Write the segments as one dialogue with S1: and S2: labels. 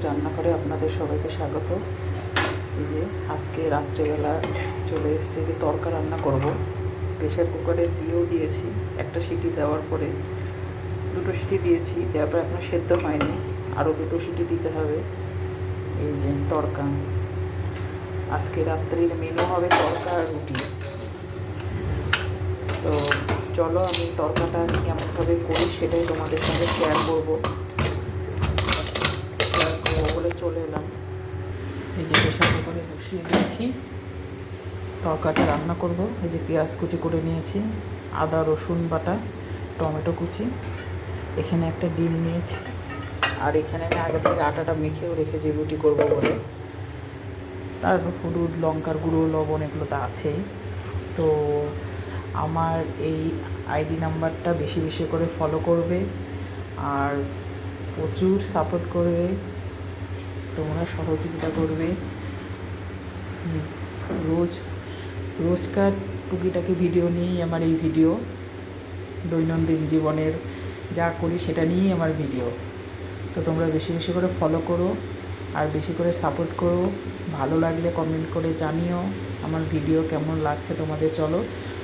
S1: রান্নাঘরে আপনাদের সবাইকে স্বাগত। এই যে আজকে রাত্রেবেলা চলে এসেছে যে তরকা রান্না করব। প্রেশার কুকারে দিয়েও দিয়েছি, একটা সিটি দেওয়ার পরে দুটো সিটি দিয়েছি, দেওয়ার পরে এখনও সেদ্ধ হয়নি, আরও দুটো সিটি দিতে হবে। এই যে তরকা, আজকে রাত্রির মেনু হবে তরকা আর রুটি। তো চলো আমি তরকাটা কেমনভাবে করি সেটাই তোমাদের সঙ্গে শেয়ার করবো বলে চলে এলাম। এই যে প্রেশার কুকারে বসিয়ে দিয়েছি, তরকাটা রান্না করব। এই যে পেঁয়াজ কুচি করে নিয়েছি, আদা রসুন বাটা, টমেটো কুচি, এখানে একটা ডিম নিয়েছি, আর এখানে আমি আগে থেকে আটাটা মেখেও রেখেছি রুটি করব বলে। তার হলুদ, লঙ্কার গুঁড়ো, লবণ এগুলো তো আছেই। তো আমার এই আইডি নাম্বারটা বেশি বেশি করে ফলো করবে আর প্রচুর সাপোর্ট করবে, তোমরা সহযোগিতা করবে। রোজকার টুকিটাকি ভিডিও নিয়েই আমার এই ভিডিও, দৈনন্দিন জীবনের যা করি সেটা নিয়েই আমার ভিডিও। তো তোমরা বেশি বেশি করে ফলো করো আর বেশি করে সাপোর্ট করো। ভালো লাগলে কমেন্ট করে জানিও আমার ভিডিও কেমন লাগছে তোমাদের। চলো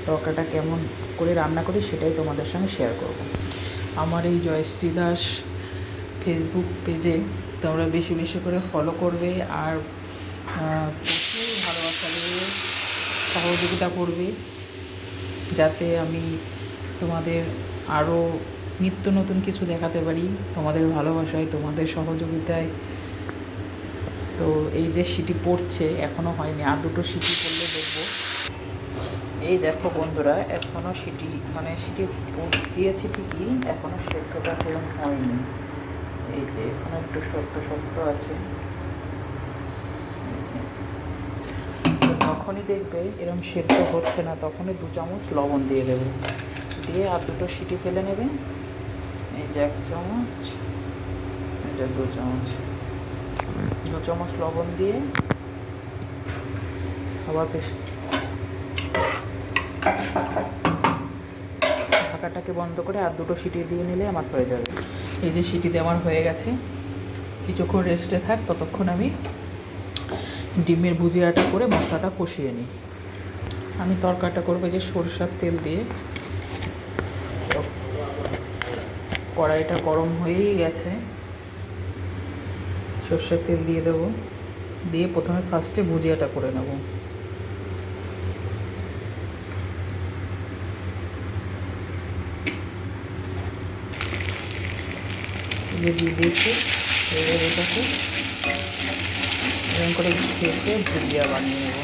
S1: তরকাটা কেমন করে রান্না করি সেটাই তোমাদের সঙ্গে শেয়ার করব। আমার এই জয়শ্রী দাস ফেসবুক পেজে তোমরা বেশি বেশি করে ফলো করবে আর প্রচুর ভালোবাসা দিয়ে সহযোগিতা করবে, যাতে আমি তোমাদের আরও নিত্য নতুন কিছু দেখাতে পারি তোমাদের ভালোবাসায়, তোমাদের সহযোগিতায়। তো এই যে সিটি পড়ছে, এখনও হয়নি, আর দুটো সিটি পড়লে দেখবো। এই দেখো বন্ধুরা, এখনও সিটি সিটি দিয়েছি ঠিকই, এখনও সেদ্ধটা সেরকম হয়নি। এই যে এখনও একটু শক্ত শক্ত আছে। যখনই দেখবে এরকম সেদ্ধ হচ্ছে না, তখনই 2 চামচ লবণ দিয়ে দেবে, দিয়ে আর দুটো সিটি ফেলে নেবে। এই যে 1 চামচ, এই যে 2 চামচ, 2 চামচ লবণ দিয়ে আবার বেশ ঢাকাটাকে বন্ধ করে আর দুটো সিটি দিয়ে নিলে আমার হয়ে যাবে। এই যে সিটি দেওয়ার হয়ে গেছে, কিছুক্ষণ রেস্টে থাক, ততক্ষণ আমি ডিমের ভুজিয়াটা করে মশলাটা কষিয়ে নিই। আমি তরকাটা করবো যে সরষের তেল দিয়ে। কড়াইটা গরম হয়েই গেছে, সরষের তেল দিয়ে দেবো, দিয়ে প্রথমে ফার্স্টে ভুজিয়াটা করে নেব। দিয়ে দিয়েছি, এবার এটাকে এরকম করে ঘেঁটে ভুজিয়া বানিয়ে নেব।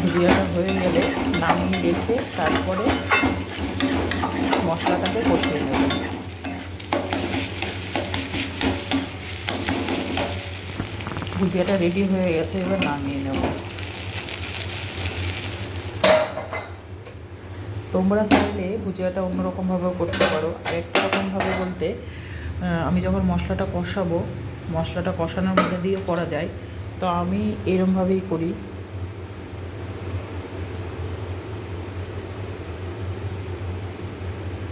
S1: ভুজিয়াটা হয়ে গেলে নামিয়ে রেখে তারপরে মশলাটাকে কষিয়ে নেব। ভুজিয়াটা রেডি হয়ে গেছে, এবার নামিয়ে নেব। তোমরা চাইলে ভুজিয়াটা অন্যরকমভাবেও করতে পারো। আরেকটা রকমভাবে বলতে, আমি যখন মশলাটা কষাবো, মশলাটা কষানোর মধ্যে দিয়েও করা যায়, তো আমি এরমভাবেই করি।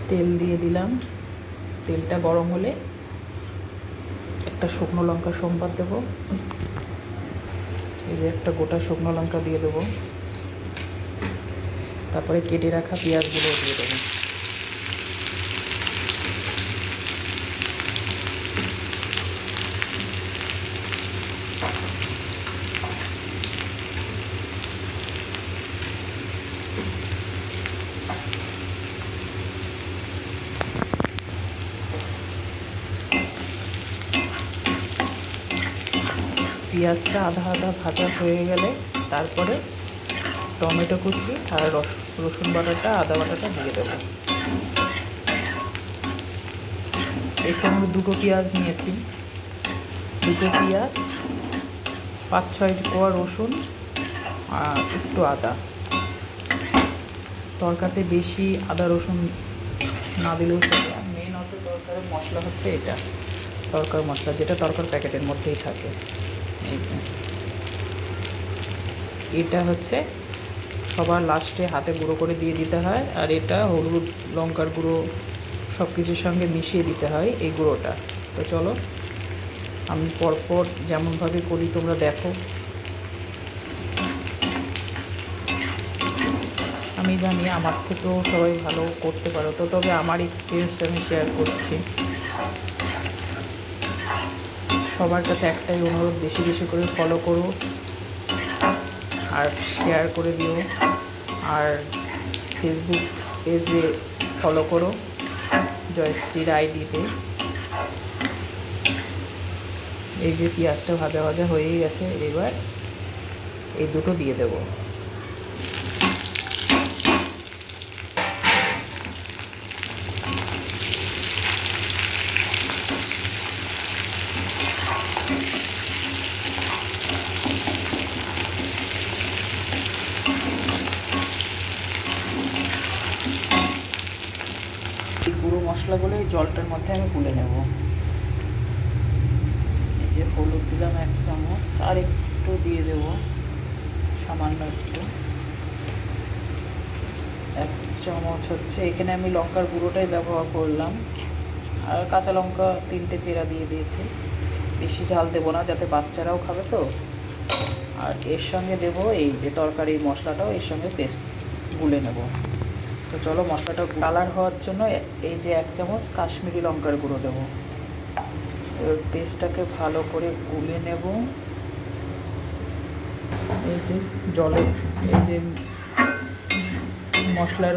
S1: তেল দিয়ে দিলাম, তেলটা গরম হলে একটা শুকনো লঙ্কা সোমবার দেবো। এই যে একটা গোটা শুকনো লঙ্কা দিয়ে দেবো, তারপরে কেটে রাখা পেঁয়াজগুলো দিয়ে দেবো। পেঁয়াজটা আধা আধা ভাজা হয়ে গেলে তারপরে টমেটো কুচি আর রসুন বাটাটা, আদা বাটাটা দিয়ে দেবো। এখানে আমি 2টো পেঁয়াজ নিয়েছি, 2টো পেঁয়াজ, 5-6 কোয়া রসুন আর একটু আদা। তরকাতে বেশি আদা রসুন না দিলেও চলে। মেন অত তরকারের মশলা হচ্ছে এটা, তরকার মশলা, যেটা তরকার প্যাকেটের মধ্যেই থাকে। এই যে এটা হচ্ছে সবার লাস্টে হাতে গুঁড়ো করে দিয়ে দিতে হয়, আর এটা হলুদ লঙ্কার গুঁড়ো সব কিছুর সঙ্গে মিশিয়ে দিতে হয় এই গুঁড়োটা। তো চলো আমি পরপর যেমনভাবে করি তোমরা দেখো। আমি জানি আমার থেকেও সবাই ভালো করতে পারো, তো তবে আমার এক্সপিরিয়েন্সটা আমি শেয়ার করছি। সবার কাছে একটাই অনুরোধ, বেশি বেশি করে ফলো করো আর শেয়ার করে দিও, আর ফেসবুক পেজে ফলো করো জয়শ্রীর আইডিতে। এই যে পেঁয়াজটা ভাজা ভাজা হয়েই গেছে, এবার এই দুটো দিয়ে দেবো। এই গুঁড়ো মশলাগুলো এই জলটার মধ্যে আমি গুলে নেব। এই যে হলুদ দিলাম 1 চামচ, আর একটু দিয়ে দেব সামান্য একটু, 1 চামচ হচ্ছে। এখানে আমি লঙ্কার গুঁড়োটাই ব্যবহার করলাম, আর কাঁচা লঙ্কা 3টে চেরা দিয়ে দিয়েছি। বেশি ঝাল দেবো না, যাতে বাচ্চারাও খাবে তো। আর এর সঙ্গে দেব এই যে তরকারির মশলাটাও এর সঙ্গে পেস্ট গুলে নেব। তো চলো মশলাটা কালার হওয়ার জন্য এই যে 1 চামচ কাশ্মীরি লঙ্কার গুঁড়ো দেবো। এবার পেস্টটাকে ভালো করে গুলে নেব। এই যে জলে এই যে মশলার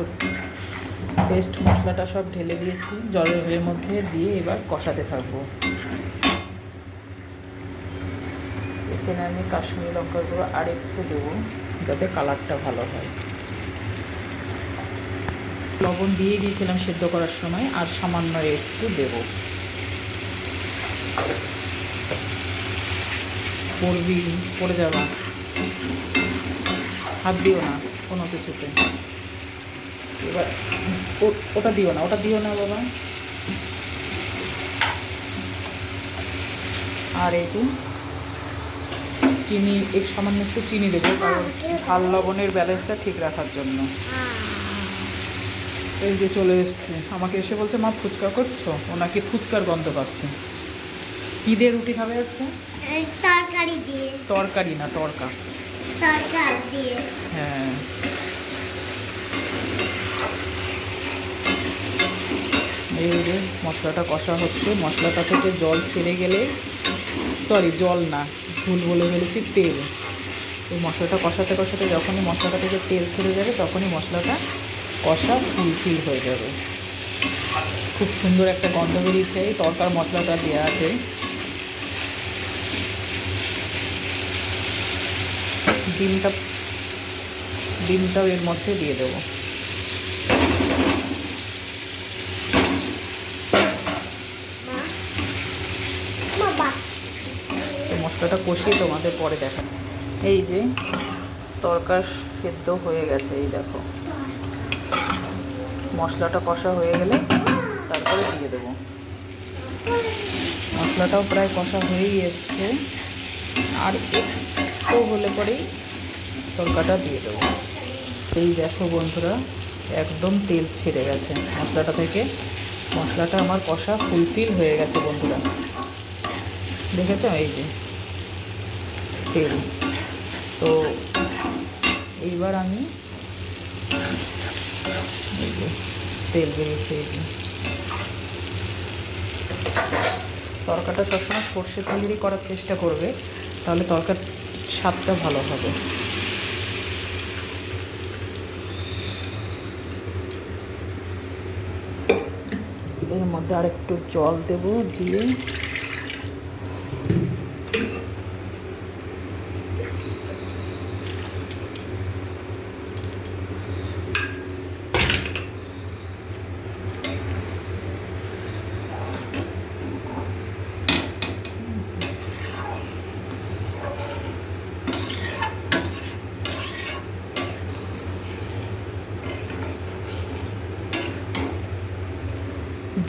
S1: পেস্ট মশলাটা সব ঢেলে দিয়েছি জলের মধ্যে দিয়ে, এবার কষাতে থাকবো। এখানে আমি কাশ্মীরি লঙ্কার গুঁড়ো আর একটু দেবো যাতে কালারটা ভালো হয়। লবণ দিয়ে দিয়েছিলাম সেদ্ধ করার সময়, আর সামান্য একটু দেব। পড়ে যাবা, হাত দিও না কোনো কিছুতে। এবার ওটা দিও না বাবা। আর একটু চিনি, সামান্য একটু চিনি দেবো, কারণ ঝাল লবণের ব্যালেন্সটা ঠিক রাখার জন্য। এই যে চলে এসছে, আমাকে এসে বলছে মা ফুচকা করছো, ও নাকি ফুচকার গন্ধ পাচ্ছে। কি দিয়ে রুটি খাবে আজকে?
S2: তরকারি দিয়ে।
S1: তরকারি না, তরকা
S2: দিয়ে।
S1: হ্যাঁ। এই যে মশলাটা কষা হচ্ছে, মশলাটা থেকে জল ছেড়ে গেলে, সরি জল না, ভুল বলে ফেলেছি, তেল। এই মশলাটা কষাতে কষাতে যখনই মশলাটা থেকে তেল ছেড়ে যাবে তখনই মশলাটা কষা ফুলফিল হয়ে যাবে। খুব সুন্দর একটা গন্ধ বেরিয়েছে এই তরকার মশলাটা দেওয়া আছে। ডিমটাও এর মধ্যে দিয়ে দেবো। তো মশলাটা কষিয়ে তোমাদের পরে দেখাবো। এই যে তরকার সেদ্ধ হয়ে গেছে, এই দেখো মশলাটা কষা হয়ে গেলে তারপরে দিয়ে দেবো। মশলাটাও প্রায় কষা হয়েই এসছে, আর একটু হলে পরেই তরকাটা দিয়ে দেবো। এই দেখো বন্ধুরা, একদম তেল ছেড়ে গেছে মশলাটা থেকে। মশলাটা আমার কষা ফুলফিল হয়ে গেছে বন্ধুরা, দেখেছো? এই যে তেল। তো এইবার আমি এই যে তেল বেরিয়েছে, এই যে তরকাটা সবসময় সর্ষে তেলেরই করার চেষ্টা করবে, তাহলে তরকার স্বাদটা ভালো হবে। এর মধ্যে আর একটু জল দেবো, দিয়ে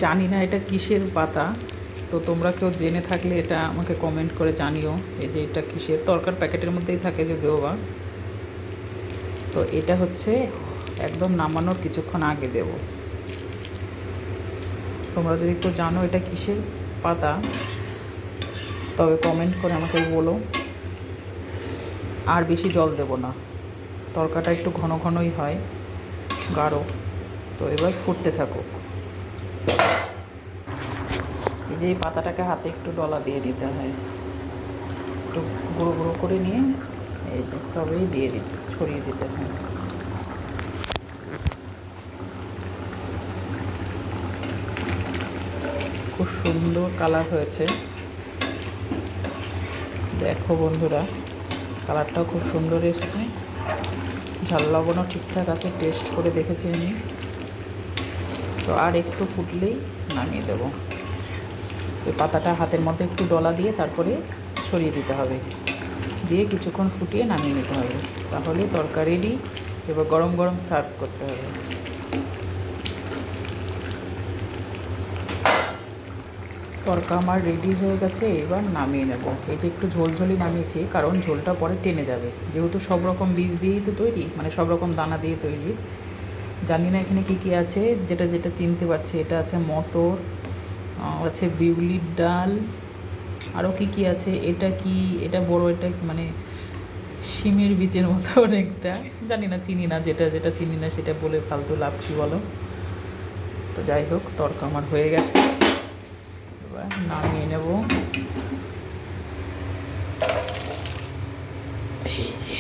S1: জানি না এটা কিসের পাতা, তো তোমরা কেউ জেনে থাকলে এটা আমাকে কমেন্ট করে জানিও। এই যে এটা কিসের, তরকার প্যাকেটের মধ্যেই থাকে যে দেওয়া। তো এটা হচ্ছে একদম নামানোর কিছুক্ষণ আগে দেব। তোমরা যদি একটু জানো এটা কিসের পাতা তবে কমেন্ট করে আমাকে বলো। আর বেশি জল দেব না, তরকাটা একটু ঘন ঘনই হয়, গাঢ়। তো এবার ফুটতে থাকুক। এই যে এই পাতাটাকে হাতে একটু ডলা দিয়ে দিতে হয়, একটু গুঁড়ো গুঁড়ো করে নিয়ে এই যে তবেই দিয়ে দিতে, ছড়িয়ে দিতে হয়। খুব সুন্দর কালার হয়েছে, দেখো বন্ধুরা, কালারটাও খুব সুন্দর এসছে। ঝাল লবণও ঠিকঠাক আছে, টেস্ট করে দেখেছি আমি। তো আর একটু ফুটলেই নামিয়ে দেবো। ওই পাতাটা হাতের মধ্যে একটু ডলা দিয়ে তারপরে ছড়িয়ে দিতে হবে, দিয়ে কিছুক্ষণ ফুটিয়ে নামিয়ে নিতে হবে, তাহলে তরকারি রেডি। এবার গরম গরম সার্ভ করতে হবে। তরকা আমার রেডি হয়ে গেছে, এবার নামিয়ে নেব। এই যে একটু ঝোলঝোলি নামিয়েছি, কারণ ঝোলটা পরে টেনে যাবে, যেহেতু সব রকম বীজ দিয়েই তো তৈরি, মানে সব রকম দানা দিয়ে তৈরি। জানি না এখানে কী কী আছে, যেটা যেটা চিনতে পারছি, এটা আছে মটর, আছে বিউলির ডাল, আরও কী কী আছে, এটা কি, এটা বড়, এটা মানে শিমের বীজের মতো অনেকটা, জানি না, চিনি না, যেটা যেটা চিনি না সেটা বলে ফালতু লাভ কী বলো। তো যাই হোক, তরকা আমার হয়ে গেছে, এবার নামিয়ে নেব। এই যে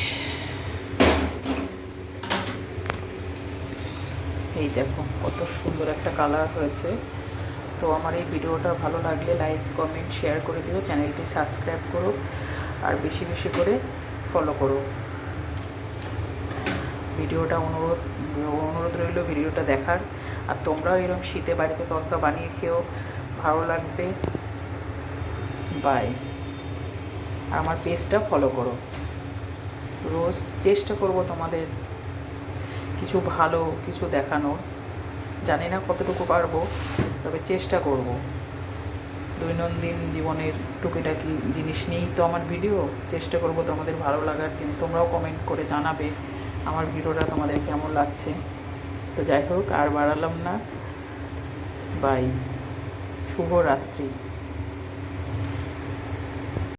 S1: এই দেখো কত সুন্দর একটা কালার হয়েছে। তো আমার এই ভিডিওটা ভালো লাগলে লাইক কমেন্ট শেয়ার করে দিও, চ্যানেলটি সাবস্ক্রাইব করো, আর বেশি বেশি করে ফলো করো। ভিডিওটা অনুরোধ রইল ভিডিওটা দেখার। আর তোমরাও এরকম শীতে বাড়িতে তরকা বানিয়ে খেও, ভালো লাগবে। বাই। আর আমার পেজটা ফলো করো। রোজ চেষ্টা করব তোমাদের কিছু ভালো কিছু দেখানোর, জানি না কতটুকু পারবো, তবে চেষ্টা করব। দৈনন্দিন জীবনের টুকিটাকি জিনিস নিয়েই তো আমার ভিডিও, চেষ্টা করব তোমাদের ভালো লাগার জিনিস। তোমরাও কমেন্ট করে জানাবে আমার ভিডিওটা তোমাদের কেমন লাগছে। তো যাই হোক, আর বাড়ালাম না, বাই, শুভরাত্রি।